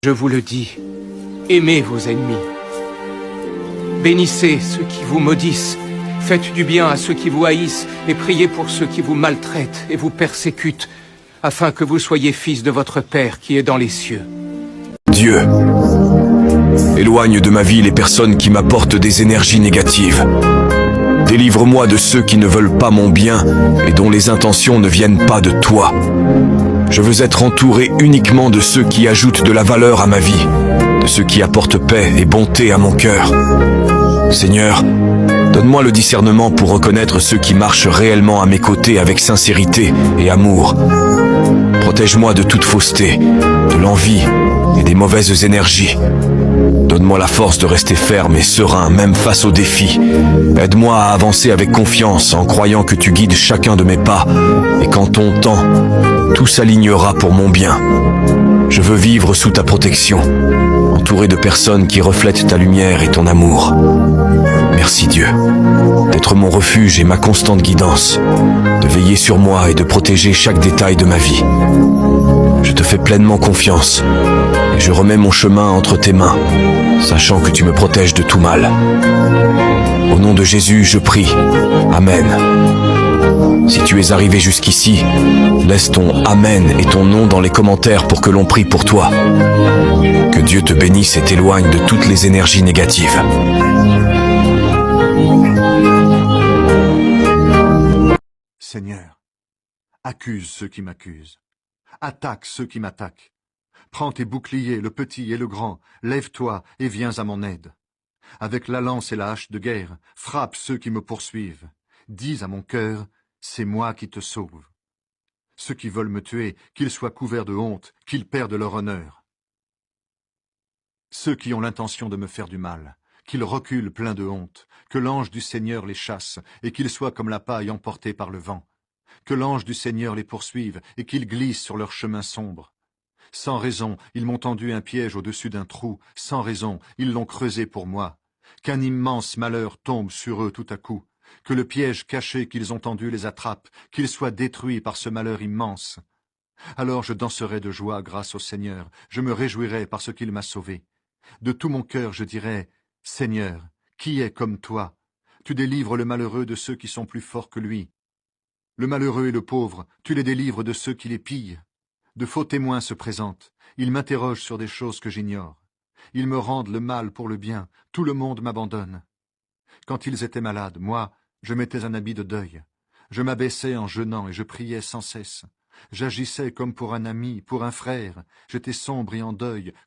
Je vous le dis, aimez vos ennemis. Bénissez ceux qui vous maudissent, faites du bien à ceux qui vous haïssent, et priez pour ceux qui vous maltraitent et vous persécutent, afin que vous soyez fils de votre Père qui est dans les cieux. Dieu, éloigne de ma vie les personnes qui m'apportent des énergies négatives. Délivre-moi de ceux qui ne veulent pas mon bien et dont les intentions ne viennent pas de toi. Je veux être entouré uniquement de ceux qui ajoutent de la valeur à ma vie, de ceux qui apportent paix et bonté à mon cœur. Seigneur, donne-moi le discernement pour reconnaître ceux qui marchent réellement à mes côtés avec sincérité et amour. Protège-moi de toute fausseté, de l'envie et des mauvaises énergies. Donne-moi la force de rester ferme et serein, même face aux défis. Aide-moi à avancer avec confiance, en croyant que tu guides chacun de mes pas, et qu'en ton temps, tout s'alignera pour mon bien. Je veux vivre sous ta protection, entouré de personnes qui reflètent ta lumière et ton amour. Merci Dieu, d'être mon refuge et ma constante guidance, de veiller sur moi et de protéger chaque détail de ma vie. Je te fais pleinement confiance, et je remets mon chemin entre tes mains, sachant que tu me protèges de tout mal. Au nom de Jésus, je prie. Amen. Si tu es arrivé jusqu'ici, laisse ton Amen et ton nom dans les commentaires pour que l'on prie pour toi. Que Dieu te bénisse et t'éloigne de toutes les énergies négatives. Seigneur, accuse ceux qui m'accusent. Attaque ceux qui m'attaquent. Prends tes boucliers, le petit et le grand, lève-toi et viens à mon aide. Avec la lance et la hache de guerre, frappe ceux qui me poursuivent. Dis à mon cœur, c'est moi qui te sauve. Ceux qui veulent me tuer, qu'ils soient couverts de honte, qu'ils perdent leur honneur. Ceux qui ont l'intention de me faire du mal, qu'ils reculent pleins de honte, que l'ange du Seigneur les chasse, et qu'ils soient comme la paille emportée par le vent. Que l'ange du Seigneur les poursuive, et qu'ils glissent sur leur chemin sombre. Sans raison, ils m'ont tendu un piège au-dessus d'un trou, sans raison, ils l'ont creusé pour moi. Qu'un immense malheur tombe sur eux tout à coup, que le piège caché qu'ils ont tendu les attrape, qu'ils soient détruits par ce malheur immense. Alors je danserai de joie grâce au Seigneur, je me réjouirai parce qu'il m'a sauvé. De tout mon cœur je dirai, Seigneur, qui est comme toi? Tu délivres le malheureux de ceux qui sont plus forts que lui. Le malheureux et le pauvre, tu les délivres de ceux qui les pillent. De faux témoins se présentent, ils m'interrogent sur des choses que j'ignore. Ils me rendent le mal pour le bien, tout le monde m'abandonne. Quand ils étaient malades, moi, je mettais un habit de deuil. Je m'abaissais en jeûnant et je priais sans cesse. J'agissais comme pour un ami, pour un frère, j'étais sombre et en deuil,